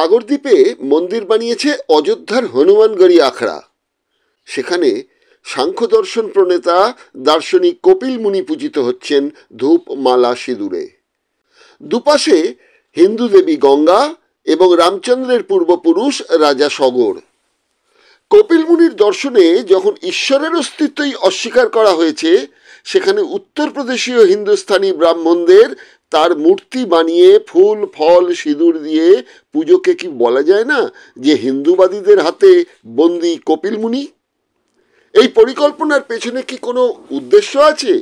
সাগরদ্বীপে মন্দির বানিয়েছে অযোধ্যার হনুমানগড়ি আখড়া। সেখানে সাংখ্য দর্শন প্রণেতা দার্শনিক কপিল মুনি পূজিত হচ্ছেন ধূপ মালা সিঁদুরে। দুপাশে হিন্দু দেবী গঙ্গা এবং রামচন্দ্রের পূর্বপুরুষ রাজা সগর। কপিল মুনির দর্শনে যখন ঈশ্বরের অস্তিত্বই অস্বীকার করা হয়েছে, সেখানে উত্তরপ্রদেশীয় হিন্দুস্তানি ব্রাহ্মণদের তার মূর্তি বানিয়ে ফুল ফল সিঁদুর দিয়ে পুজোকে কি বলা যায় না যে হিন্দুবাদীদের হাতে বন্দী কপিল মুনি? এই পরিকল্পনার পেছনে কি কোনো উদ্দেশ্য আছে?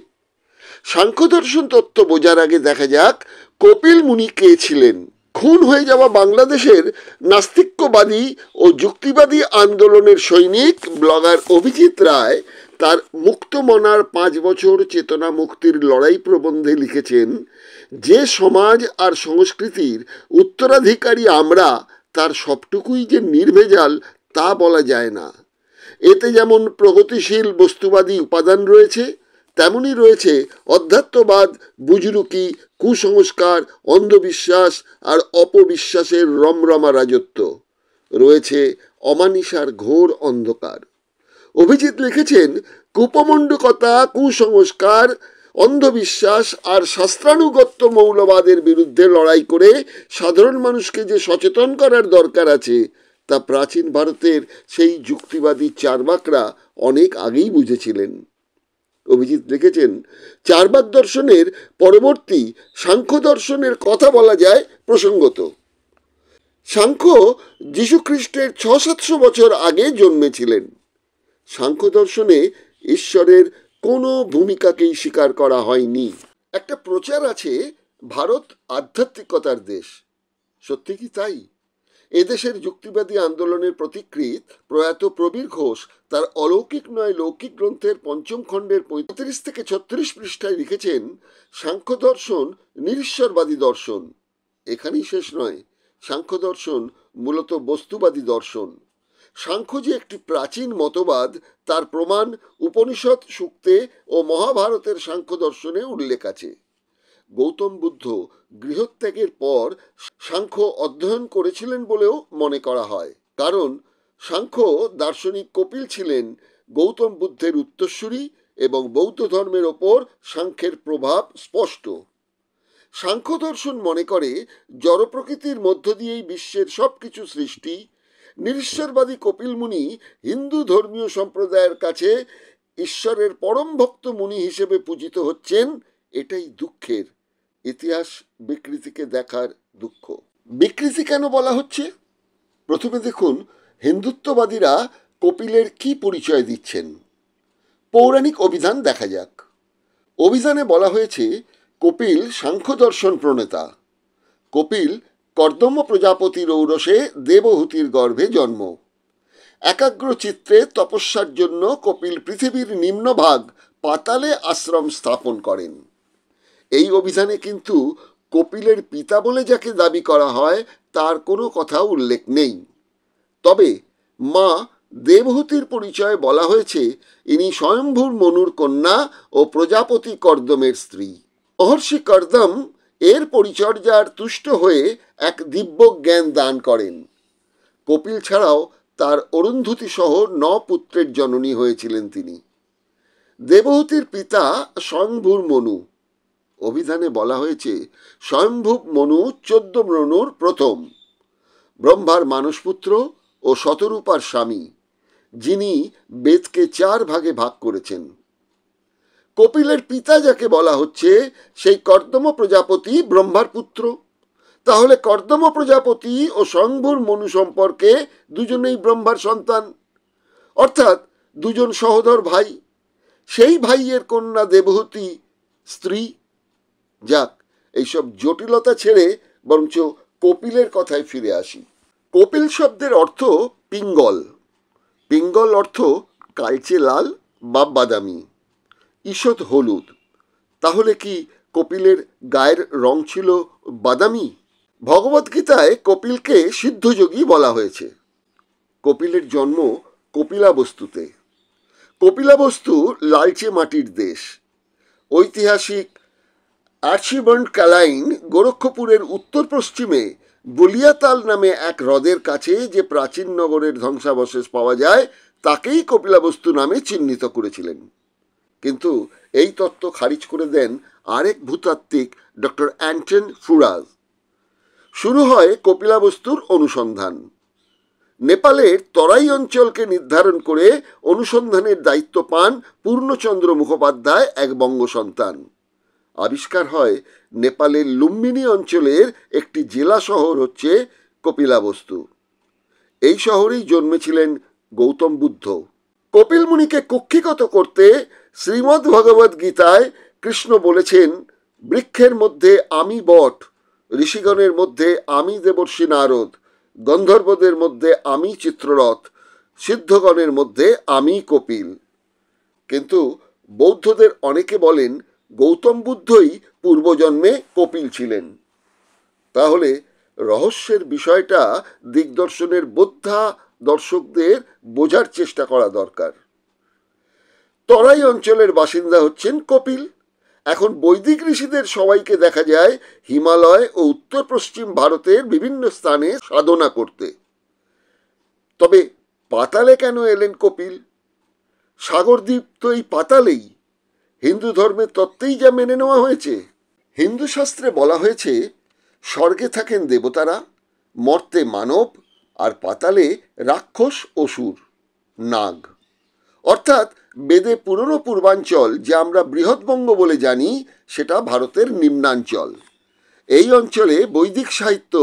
সাংখ্য দর্শন তত্ত্ব বোঝার আগে দেখা যাক কপিল মুনি কে ছিলেন। খুন হয়ে যাওয়া বাংলাদেশের নাস্তিক্যবাদী ও যুক্তিবাদী আন্দোলনের সৈনিক ব্লগার অভিজিৎ রায় তার মুক্তমনার 5 বছর চেতনা মুক্তির লড়াই প্রবন্ধে লিখেছেন, যে সমাজ আর সংস্কৃতির উত্তরাধিকারী আমরা, তার সবটুকুই যে নির্ভেজাল তা বলা যায় না। এতে যেমন প্রগতিশীল বস্তুবাদী উপাদান রয়েছে, তেমনই রয়েছে অধ্যাত্মবাদ, বুজরুকি, কুসংস্কার, অন্ধবিশ্বাস আর অপবিশ্বাসের রমরমা রাজত্ব। রয়েছে অমানিসার ঘোর অন্ধকার। অভিজিৎ লিখেছেন, কুপমণ্ডকতা, কুসংস্কার, অন্ধবিশ্বাস আর শাস্ত্রানুগত্য মৌলবাদের বিরুদ্ধে লড়াই করে সাধারণ মানুষকে যে সচেতন করার দরকার আছে, তা প্রাচীন ভারতের সেই যুক্তিবাদী চার্বাকরা অনেক আগেই বুঝেছিলেন। অভিজিৎ লিখেছেন, চার্বাক দর্শনের পরবর্তী সাংখ্য দর্শনের কথা বলা যায় প্রসঙ্গত। সাংখ্য যীশুখ্রিস্টের 600-700 বছর আগে জন্মেছিলেন। সাংখ্য দর্শনে ঈশ্বরের কোনো ভূমিকাকেই স্বীকার করা হয়নি। একটা প্রচার আছে, ভারত আধ্যাত্মিকতার দেশ। সত্যি কি তাই? এদেশের যুক্তিবাদী আন্দোলনের প্রতিকৃত প্রয়াত প্রবীর ঘোষ তার অলৌকিক নয় লৌকিক গ্রন্থের 5ম খণ্ডের 35 থেকে 36 পৃষ্ঠায় লিখেছেন, সাংখ্য দর্শন নিরীশ্বরবাদী দর্শন। এখানেই শেষ নয়, সাংখ্য দর্শন মূলত বস্তুবাদী দর্শন। সাংখ্য যে একটি প্রাচীন মতবাদ, তার প্রমাণ উপনিষদ, সূক্তে ও মহাভারতের সাংখ্য দর্শনে উল্লেখ আছে। গৌতম বুদ্ধ গৃহত্যাগের পর সাংখ্য অধ্যয়ন করেছিলেন বলেও মনে করা হয়, কারণ সাংখ্য দার্শনিক কপিল ছিলেন গৌতম বুদ্ধের উত্তরসূরি এবং বৌদ্ধ ধর্মের ওপর সাংখ্যের প্রভাব স্পষ্ট। সাংখ্য দর্শন মনে করে জড় প্রকৃতির মধ্য দিয়েই বিশ্বের সবকিছু সৃষ্টি। নিরীশ্বরবাদী কপিল মুনি হিন্দু ধর্মীয় সম্প্রদায়ের কাছে ঈশ্বরের পরম ভক্ত মুনি হিসেবে পূজিত হচ্ছেন। এটাই দুঃখের। ইতিহাস বিকৃতিকে দেখার দুঃখ। বিকৃতি কেন বলা হচ্ছে? প্রথমে দেখুন হিন্দুত্ববাদীরা কপিলের কি পরিচয় দিচ্ছেন। পৌরাণিক অভিধান দেখা যাক। অভিধানে বলা হয়েছে, কপিল সাংখ্য দর্শন প্রণেতা। কপিল কর্দম্য প্রজাপতির ঔরসে দেবহূতির গর্ভে জন্ম। একাগ্র চিত্তে তপস্যার জন্য কপিল পৃথিবীর নিম্নভাগ পাতালে আশ্রম স্থাপন করেন। এই অভিধানে কিন্তু কপিলের পিতা বলে যাকে দাবি করা হয় তার কোনো কথা উল্লেখ নেই। তবে মা দেবহূতির পরিচয় বলা হয়েছে, ইনি স্বয়ম্ভূর মনুর কন্যা ও প্রজাপতি কর্দমের স্ত্রী। মহর্ষি কর্দম এর পরিচর্যার তুষ্ট হয়ে এক দিব্য জ্ঞান দান করেন। কপিল ছাড়াও তার অরুন্ধতী সহ 9 পুত্রের জননী হয়েছিলেন তিনি। দেবহূতির পিতা স্বয়ম্ভূর মনু। অভিধানে বলা হয়েছে, স্বয়ম্ভূব মনু 14 মনুর প্রথম, ব্রহ্মার মানসপুত্র ও শতরূপার স্বামী, যিনি বেদকে 4 ভাগে ভাগ করেছেন। কপিলের পিতা যাকে বলা হচ্ছে, সেই কর্দম প্রজাপতি ব্রহ্মার পুত্র। তাহলে কর্দম প্রজাপতি ও স্বয়ম্ভূর মনু সম্পর্কে দুজনেই ব্রহ্মার সন্তান, অর্থাৎ দুজন সহোদর ভাই। সেই ভাইয়ের কন্যা দেবহূতি স্ত্রী। যাক, এইসব জটিলতা ছেড়ে বরঞ্চ কপিলের কথায় ফিরে আসি। কপিল শব্দের অর্থ পিঙ্গল। পিঙ্গল অর্থ কালচে লাল বা বাদামি, ঈষৎ হলুদ। তাহলে কি কপিলের গায়ের রং ছিল বাদামি? ভগবদ্গীতায় কপিলকে সিদ্ধযোগী বলা হয়েছে। কপিলের জন্ম কপিলাবস্তুতে। কপিলাবস্তু লালচে মাটির দেশ। ঐতিহাসিক আর্চিবাল্ড ক্যালাইন গোরক্ষপুরের উত্তর পশ্চিমে বলিয়াতাল নামে এক হ্রদের কাছে যে প্রাচীন নগরের ধ্বংসাবশেষ পাওয়া যায় তাকেই কপিলাবস্তু নামে চিহ্নিত করেছিলেন। কিন্তু এই তত্ত্ব খারিজ করে দেন আরেক ভূতাত্ত্বিক ডক্টর অ্যান্টন ফুরাজ। শুরু হয় কপিলাবস্তুর অনুসন্ধান। নেপালের তরাই অঞ্চলকে নির্ধারণ করে অনুসন্ধানের দায়িত্ব পান পূর্ণচন্দ্র মুখোপাধ্যায়, এক বঙ্গ সন্তান। আবিষ্কার হয় নেপালের লুম্বিনী অঞ্চলের একটি জেলা শহর হচ্ছে কপিলাবস্তু। এই শহরেই জন্মেছিলেন গৌতম বুদ্ধ। কপিল মুনিকে কক্ষীগত করতে শ্রীমদ্ ভগবদ গীতায় কৃষ্ণ বলেছেন, বৃক্ষের মধ্যে আমি বট, ঋষিগণের মধ্যে আমি দেবর্ষি নারদ, গন্ধর্বদের মধ্যে আমি চিত্ররথ, সিদ্ধগণের মধ্যে আমি কপিল। কিন্তু বৌদ্ধদের অনেকে বলেন গৌতম বুদ্ধই পূর্বজন্মে কপিল ছিলেন। তাহলে রহস্যের বিষয়টা দিগদর্শনের বোদ্ধা দর্শকদের বোঝার চেষ্টা করা দরকার। তরাই অঞ্চলের বাসিন্দা হচ্ছেন কপিল। এখন বৈদিক ঋষিদের সবাইকে দেখা যায় হিমালয় ও উত্তর পশ্চিম ভারতের বিভিন্ন স্থানে সাধনা করতে। তবে পাতালে কেন এলেন কপিল? সাগরদ্বীপ তো এই পাতালেই। হিন্দু ধর্মের তত্ত্বেই যা মেনে নেওয়া হয়েছে। হিন্দু শাস্ত্রে বলা হয়েছে স্বর্গে থাকেন দেবতারা, মর্তে মানব, আর পাতালে রাক্ষস, অসুর, নাগ। অর্থাৎ বেদে পুরনো পূর্বাঞ্চল যে আমরা বৃহৎবঙ্গ বলে জানি সেটা ভারতের নিম্নাঞ্চল। এই অঞ্চলে বৈদিক সাহিত্য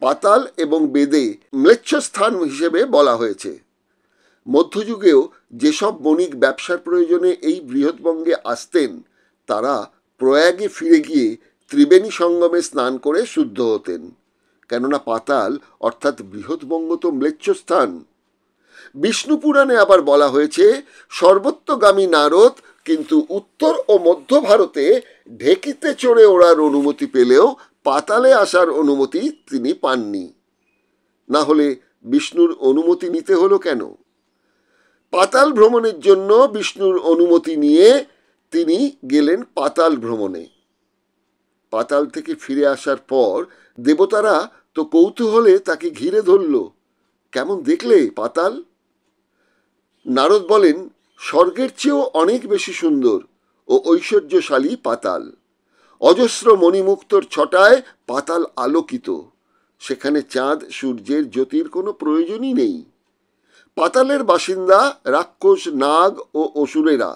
পাতাল এবং বেদে ম্লেচ্ছ স্থান হিসেবে বলা হয়েছে। মধ্যযুগেও যেসব বণিক ব্যবসার প্রয়োজনে এই বৃহৎবঙ্গে আসতেন তারা প্রয়াগে ফিরে গিয়ে ত্রিবেণী সঙ্গমে স্নান করে শুদ্ধ হতেন, কেননা পাতাল অর্থাৎ বৃহৎবঙ্গ তো ম্লেচ্ছ স্থান। বিষ্ণু পুরাণে আবার বলা হয়েছে সর্বত্রগামী নারদ কিন্তু উত্তর ও মধ্য ভারতে ঢেকিতে চড়ে ওড়ার অনুমতি পেলেও পাতালে আসার অনুমতি তিনি পাননি। না হলে বিষ্ণুর অনুমতি নিতে হলো কেন? পাতাল ভ্রমণের জন্য বিষ্ণুর অনুমতি নিয়ে তিনি গেলেন পাতাল ভ্রমণে। পাতাল থেকে ফিরে আসার পর দেবতারা তো কৌতূহলে তাকে ঘিরে ধরল। কেমন দেখলে পাতাল? নারদ বলেন, স্বর্গের চেয়েও অনেক বেশি সুন্দর ও ঐশ্বর্যশালী পাতাল। অজস্র মণিমুক্তর ছটায় পাতাল আলোকিত। সেখানে চাঁদ সূর্যের জ্যোতির কোনো প্রয়োজনই নেই। পাতালের বাসিন্দা রাক্ষস, নাগ ও অসুরেরা।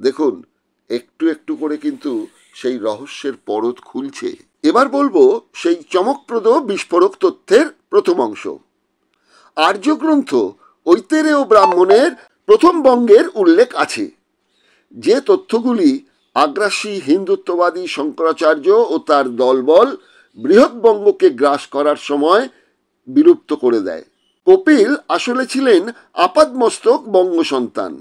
দেখুন, একটু একটু করে কিন্তু সেই রহস্যের পরত খুলছে। এবার বলবো সেই চমকপ্রদ বিস্ফোরক তথ্যের প্রথম অংশ। আর্যগ্রন্থ ঐতেরেয় ব্রাহ্মণের প্রথম বঙ্গের উল্লেখ আছে, যে তথ্যগুলি আগ্রাসী হিন্দুত্ববাদী শঙ্করাচার্য ও তার দলবল বৃহৎবঙ্গকে গ্রাস করার সময় বিলুপ্ত করে দেয়। কপিল আসলে ছিলেন আপাদমস্তক বঙ্গ সন্তান।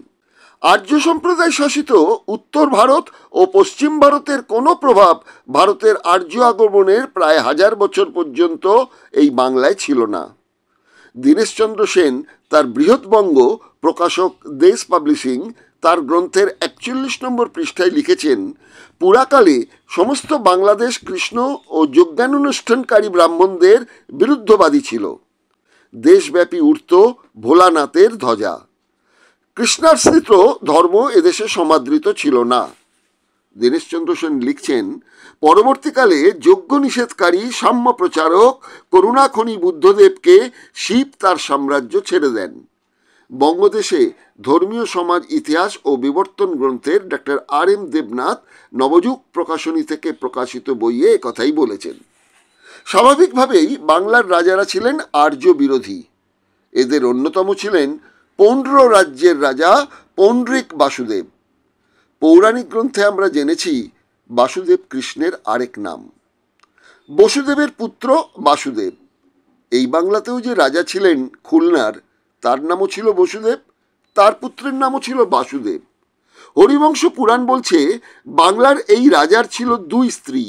আর্য সম্প্রদায় শাসিত উত্তর ভারত ও পশ্চিম ভারতের কোনো প্রভাব ভারতের আর্য আগমনের প্রায় 1000 বছর পর্যন্ত এই বাংলায় ছিল না। দীনেশচন্দ্র সেন তার বৃহৎবঙ্গ, প্রকাশক দেশ পাবলিশিং, তার গ্রন্থের 41 নম্বর পৃষ্ঠায় লিখেছেন, পুরাকালে সমস্ত বাংলাদেশ কৃষ্ণ ও যজ্ঞানুষ্ঠানকারী ব্রাহ্মণদের বিরুদ্ধবাদী ছিল। দেশব্যাপী উঠত ভোলানাথের ধ্বজা। কৃষ্ণাশ্রিত ধর্ম এদেশে সমাদৃত ছিল না। দীনেশচন্দ্র সেন লিখছেন, পরবর্তীকালে যজ্ঞ নিষেধকারী সাম্য প্রচারক করুণাখনি বুদ্ধদেবকে শিব তার সাম্রাজ্য ছেড়ে দেন। বঙ্গদেশে ধর্মীয় সমাজ ইতিহাস ও বিবর্তন গ্রন্থের ডক্টর আর.এম. দেবনাথ নবযুগ প্রকাশনী থেকে প্রকাশিত বইয়ে একথাই বলেছেন। স্বাভাবিকভাবেই বাংলার রাজারা ছিলেন আর্য বিরোধী। এদের অন্যতম ছিলেন পৌণ্ড্র রাজ্যের রাজা পৌণ্ড্রিক বাসুদেব। পৌরাণিক গ্রন্থে আমরা জেনেছি বাসুদেব কৃষ্ণের আরেক নাম। বসুদেবের পুত্র বাসুদেব। এই বাংলাতেও যে রাজা ছিলেন খুলনার, তার নামও ছিল বসুদেব, তার পুত্রের নামও ছিল বাসুদেব। হরিবংশ পুরাণ বলছে বাংলার এই রাজার ছিল 2 স্ত্রী,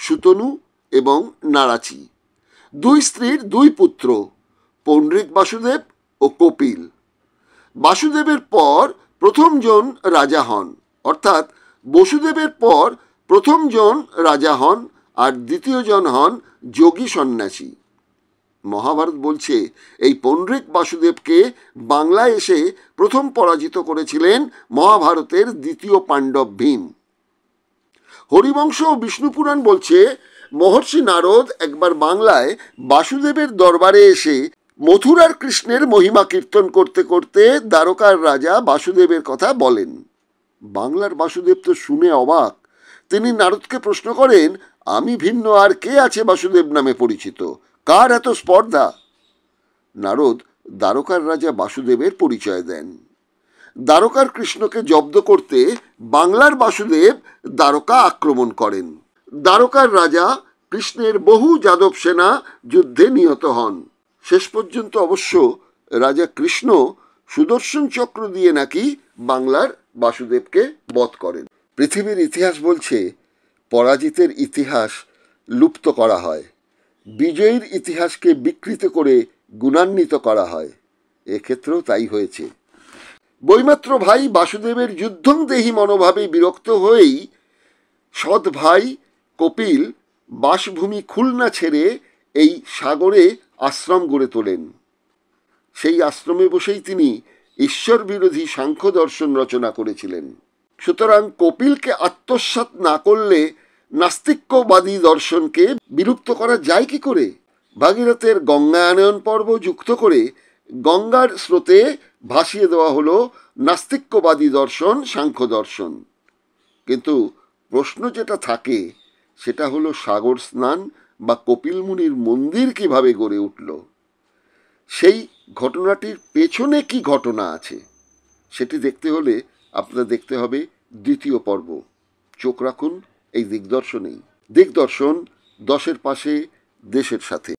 সুতনু এবং নারাচি। 2 স্ত্রীর 2 পুত্র, পৌণ্ড্রিক বাসুদেব ও কপিল। বাসুদেবের পর প্রথমজন রাজা হন, অর্থাৎ বসুদেবের পর প্রথমজন রাজা হন আর দ্বিতীয়জন হন যোগী সন্ন্যাসী। মহাভারত বলছে এই পৌণ্ডরিক বাসুদেবকে বাংলায় এসে প্রথম পরাজিত করেছিলেন মহাভারতের দ্বিতীয় পাণ্ডব ভীম। হরিবংশ ও বিষ্ণুপুরাণ বলছে মহর্ষি নারদ একবার বাংলায় বাসুদেবের দরবারে এসে মথুরার কৃষ্ণের মহিমা কীর্তন করতে করতে দ্বারকার রাজা বাসুদেবের কথা বলেন। বাংলার বাসুদেব তো শুনে অবাক। তিনি নারদকে প্রশ্ন করেন, আমি ভিন্ন আর কে আছে বাসুদেব নামে পরিচিত, কার এত স্পর্ধা? নারদ দ্বারকার রাজা বাসুদেবের পরিচয় দেন। দ্বারকার কৃষ্ণকে জব্দ করতে বাংলার বাসুদেব দ্বারকা আক্রমণ করেন। দ্বারকার রাজা কৃষ্ণের বহু যাদব সেনা যুদ্ধে নিহত হন। শেষ পর্যন্ত অবশ্য রাজা কৃষ্ণ সুদর্শন চক্র দিয়ে নাকি বাংলার বাসুদেবকে বধ করেন। পৃথিবীর ইতিহাস বলছে পরাজিতের ইতিহাস লুপ্ত করা হয়, বিজয়ীর ইতিহাসকে বিকৃত করে গুণান্বিত করা হয়। এক্ষেত্রেও তাই হয়েছে। বৈমাত্র ভাই বাসুদেবের যুদ্ধং দেহি মনোভাবে বিরক্ত হয়েই সৎ ভাই কপিল বাসভূমি খুলনা ছেড়ে এই সাগরে আশ্রম গড়ে তোলেন। সেই আশ্রমে বসেই তিনি ঈশ্বর বিরোধী সাংখ্য দর্শন রচনা করেছিলেন। সুতরাং কপিলকে আত্মসাৎ না করলে নাস্তিক্যবাদী দর্শনকে বিলুপ্ত করা যায় কি করে? ভাগীরথের গঙ্গায়নয়ন পর্ব যুক্ত করে গঙ্গার স্রোতে ভাসিয়ে দেওয়া হলো নাস্তিক্যবাদী দর্শন, সাংখ্য দর্শন। কিন্তু প্রশ্ন যেটা থাকে সেটা হলো সাগর স্নান বা কপিল মুনির মন্দির কিভাবে গড়ে উঠল? সেই ঘটনাটির পেছনে কি ঘটনা আছে সেটি দেখতে হলে আপনার দেখতে হবে দ্বিতীয় পর্ব। চোখ রাখুন এই দিগদর্শনেই। দিগদর্শন 10-এর পাশে, দেশের সাথে।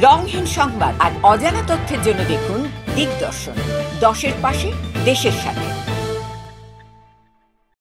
রংহীন সংবাদ আর অজানা তথ্যের জন্য দেখুন দিগদর্শন, 10-এর পাশে, দেশের সাথে।